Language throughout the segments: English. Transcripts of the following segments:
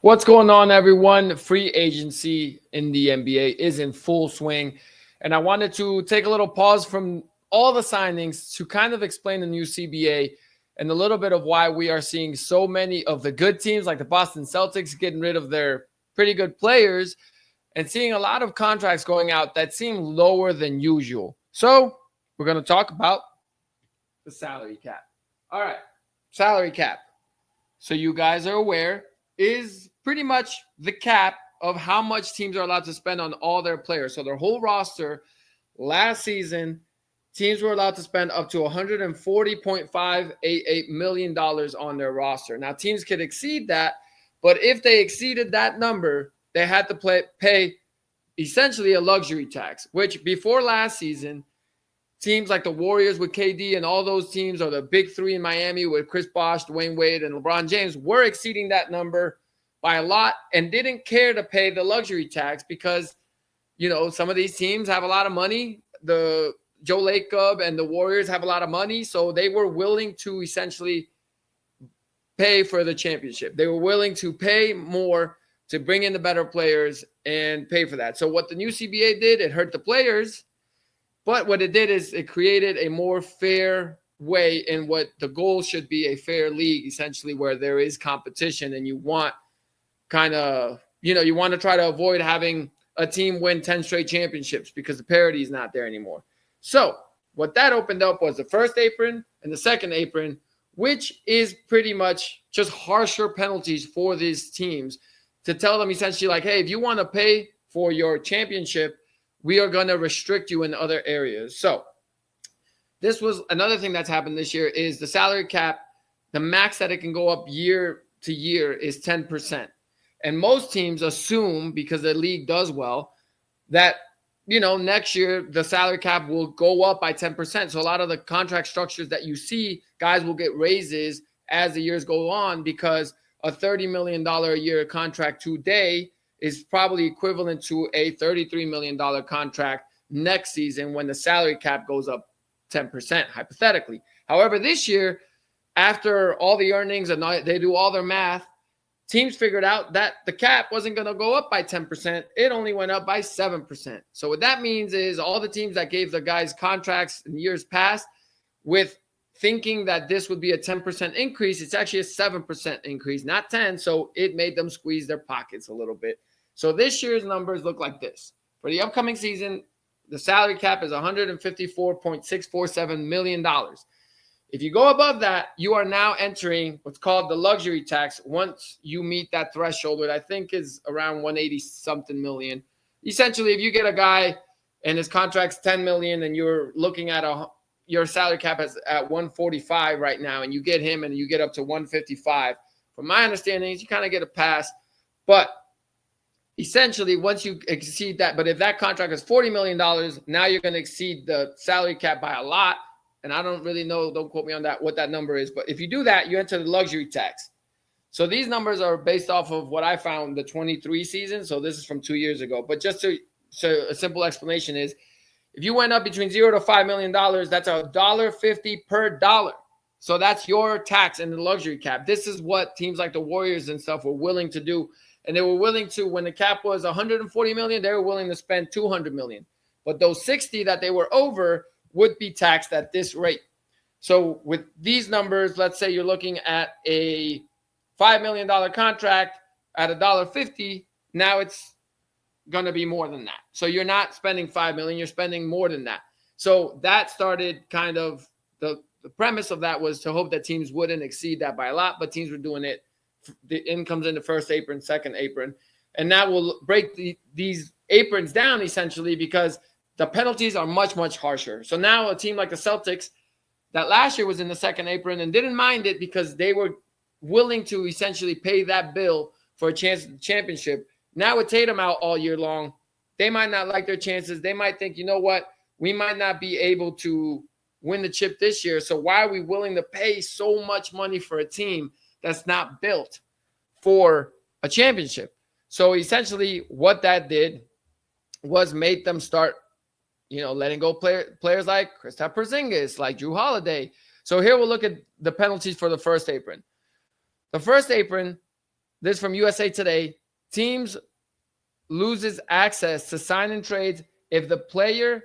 What's going on, everyone? Free agency in the NBA is in full swing. And I wanted to take a little pause from all the signings to kind of explain the new CBA and a little bit of why we are seeing so many of the good teams like the Boston Celtics getting rid of their pretty good players and seeing a lot of contracts going out that seem lower than usual. So we're going to talk about the salary cap. All right, salary cap. So you guys are aware is pretty much the cap of how much teams are allowed to spend on all their players. So their whole roster last season, teams were allowed to spend up to $140.588 million on their roster. Now, teams could exceed that, but if they exceeded that number, they had to pay essentially a luxury tax, which before last season, teams like the Warriors with KD and all those teams, or the big three in Miami with Chris Bosh, Dwayne Wade, and LeBron James, were exceeding that number by a lot and didn't care to pay the luxury tax because, some of these teams have a lot of money. The Joe Lacob and the Warriors have a lot of money, so they were willing to essentially pay for the championship. They were willing to pay more to bring in the better players and pay for that. So what the new CBA did, it hurt the players. But what it did is it created a more fair way in what the goal should be, a fair league, essentially, where there is competition and you want you want to try to avoid having a team win 10 straight championships because the parity is not there anymore. So what that opened up was the first apron and the second apron, which is pretty much just harsher penalties for these teams to tell them essentially like, hey, if you want to pay for your championship, we are going to restrict you in other areas. So this was another thing that's happened this year is the salary cap, the max that it can go up year to year is 10%. And most teams assume, because the league does well, that, next year the salary cap will go up by 10%. So a lot of the contract structures that you see, guys will get raises as the years go on because a $30 million a year contract today is probably equivalent to a $33 million contract next season when the salary cap goes up 10%, hypothetically. However, this year, after all the earnings and they do all their math, teams figured out that the cap wasn't going to go up by 10%. It only went up by 7%. So what that means is all the teams that gave the guys contracts in years past with thinking that this would be a 10% increase, it's actually a 7% increase, not 10. So it made them squeeze their pockets a little bit. So this year's numbers look like this. For the upcoming season, the salary cap is $154.647 million. If you go above that, you are now entering what's called the luxury tax once you meet that threshold, which I think is around 180-something million. Essentially, if you get a guy and his contract's $10 million and you're looking at your salary cap is at 145 right now, and you get him and you get up to 155, from my understanding, you kind of get a pass. But essentially, once you exceed that, but if that contract is $40 million, now you're going to exceed the salary cap by a lot. And I don't really know, don't quote me on that, what that number is. But if you do that, you enter the luxury tax. So these numbers are based off of what I found the 23 season. So this is from 2 years ago. But just so a simple explanation is, if you went up between $0 to $5 million, that's $1.50 per dollar. So that's your tax in the luxury cap. This is what teams like the Warriors and stuff were willing to do. And they were willing to, when the cap was $140 million, they were willing to spend $200 million. But those 60 that they were over would be taxed at this rate. So with these numbers, let's say you're looking at a $5 million contract at $1.50. Now it's going to be more than that. So you're not spending $5 million, you're spending more than that. So that started kind of the premise of that was to hope that teams wouldn't exceed that by a lot, but teams were doing it. The incomes in the first apron, second apron, and that will break these aprons down essentially because the penalties are much, much harsher. So now a team like the Celtics that last year was in the second apron and didn't mind it because they were willing to essentially pay that bill for a chance at the championship. Now with Tatum out all year long, they might not like their chances. They might think, you know what, we might not be able to win the chip this year. So why are we willing to pay so much money for a team that's not built for a championship? So essentially what that did was made them start, letting go players like Kristaps Porzingis, like Drew Holiday. So here we'll look at the penalties for the first apron. The first apron this from USA Today, teams loses access to sign and trades if the player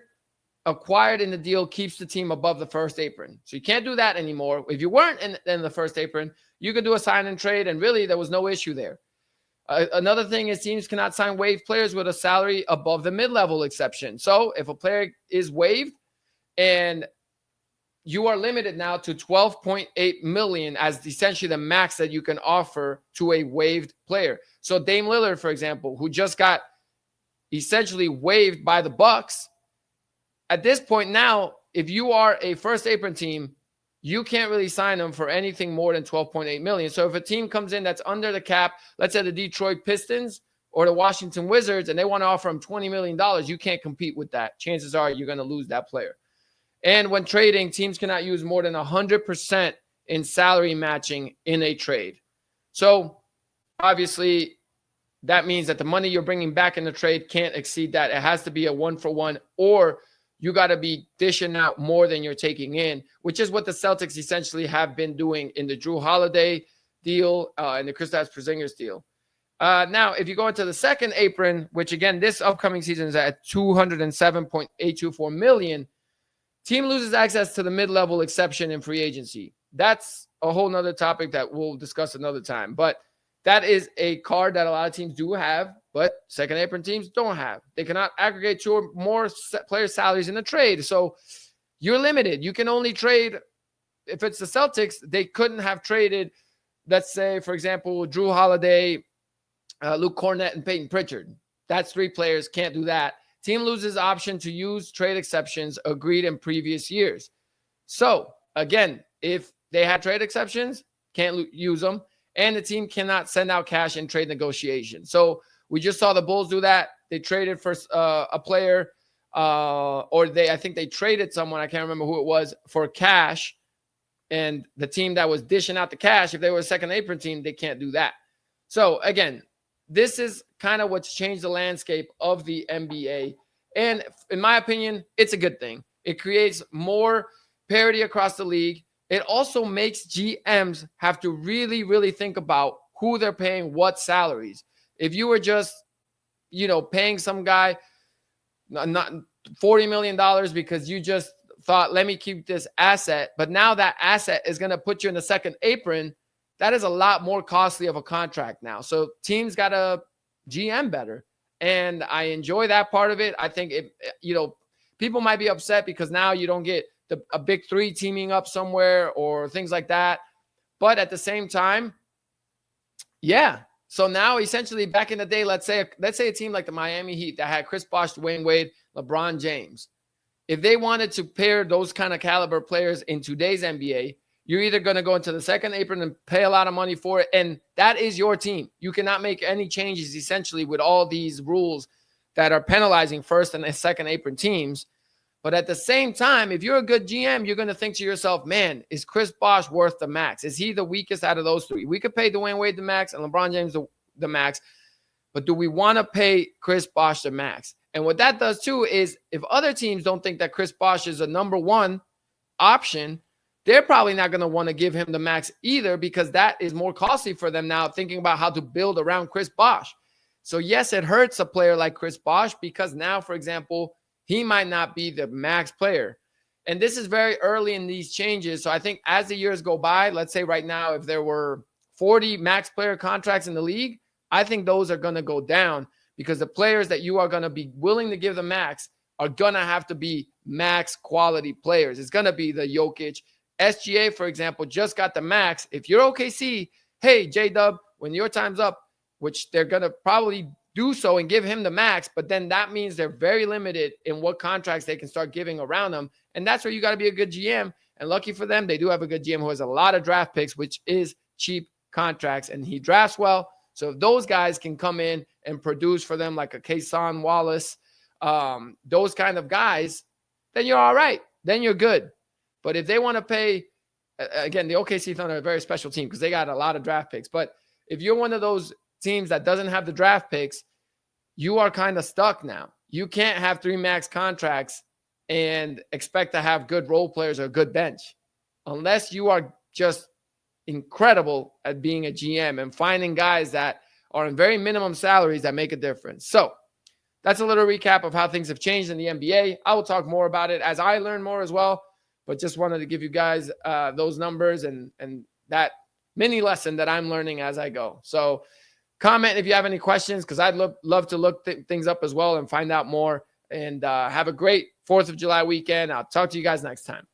acquired in the deal keeps the team above the first apron. So you can't do that anymore. If you weren't in the first apron, you could do a sign and trade, and really there was no issue there. Another thing is teams cannot sign waived players with a salary above the mid-level exception. So if a player is waived and you are limited now to 12.8 million as essentially the max that you can offer to a waived player. So Dame Lillard, for example, who just got essentially waived by the Bucks, at this point now, if you are a first apron team, you can't really sign them for anything more than 12.8 million. So if a team comes in that's under the cap, let's say the Detroit Pistons or the Washington Wizards, and they want to offer them $20 million, you can't compete with that. Chances are you're going to lose that player. And when trading, teams cannot use more than 100% in salary matching in a trade. So obviously that means that the money you're bringing back in the trade can't exceed that. It has to be a 1-for-1, or you got to be dishing out more than you're taking in, which is what the Celtics essentially have been doing in the Jrue Holiday deal and the Kristaps Porzingis deal. Now, if you go into the second apron, which again, this upcoming season is at $207.824 million, team loses access to the mid-level exception in free agency. That's a whole nother topic that we'll discuss another time. But that is a card that a lot of teams do have, but second apron teams don't have. They cannot aggregate two or more player salaries in a trade. So you're limited. You can only trade, if it's the Celtics, they couldn't have traded, let's say, for example, Jrue Holiday, Luke Cornett, and Peyton Pritchard. That's three players. Can't do that. Team loses option to use trade exceptions agreed in previous years. So, again, if they had trade exceptions, can't use them, and the team cannot send out cash in trade negotiations. So, we just saw the Bulls do that. They traded for a player, I think they traded someone, I can't remember who it was, for cash, and the team that was dishing out the cash, if they were a second apron team, they can't do that. So, again, this is kind of what's changed the landscape of the NBA. And in my opinion, it's a good thing. It creates more parity across the league. It also makes GMs have to really, really think about who they're paying what salaries. If you were just, paying some guy not $40 million because you just thought, let me keep this asset, but now that asset is going to put you in the second apron, that is a lot more costly of a contract now. So teams got to GM better. And I enjoy that part of it. I think people might be upset because now you don't get a big three teaming up somewhere or things like that. But at the same time, yeah. So now essentially back in the day, let's say a team like the Miami Heat that had Chris Bosh, Dwayne Wade, LeBron James. If they wanted to pair those kind of caliber players in today's NBA, you're either going to go into the second apron and pay a lot of money for it, and that is your team. You cannot make any changes essentially with all these rules that are penalizing first and second apron teams. But at the same time, if you're a good GM, you're going to think to yourself, man, is Chris Bosh worth the max? Is he the weakest out of those three? We could pay Dwayne Wade the max and LeBron James the max, but do we want to pay Chris Bosh the max? And what that does too is if other teams don't think that Chris Bosh is a number one option, they're probably not going to want to give him the max either, because that is more costly for them now, thinking about how to build around Chris Bosh. So yes, it hurts a player like Chris Bosh because now, for example, he might not be the max player. And this is very early in these changes. So I think as the years go by, let's say right now, if there were 40 max player contracts in the league, I think those are going to go down because the players that you are going to be willing to give the max are going to have to be max quality players. It's going to be the Jokic. SGA, for example, just got the max. If you're OKC, hey, J-Dub, when your time's up, which they're going to probably do so and give him the max, but then that means they're very limited in what contracts they can start giving around them. And that's where you got to be a good GM. And lucky for them, they do have a good GM who has a lot of draft picks, which is cheap contracts, and he drafts well. So if those guys can come in and produce for them like a Kason Wallace, those kind of guys, then you're all right. Then you're good. But if they want to pay, again, the OKC Thunder are a very special team because they got a lot of draft picks. But if you're one of those teams that doesn't have the draft picks, you are kind of stuck now. You can't have 3 max contracts and expect to have good role players or good bench unless you are just incredible at being a GM and finding guys that are in very minimum salaries that make a difference. So that's a little recap of how things have changed in the NBA. I will talk more about it as I learn more as well, but just wanted to give you guys those numbers and that mini lesson that I'm learning as I go. So comment if you have any questions, because I'd love to look things up as well and find out more. And have a great 4th of July weekend. I'll talk to you guys next time.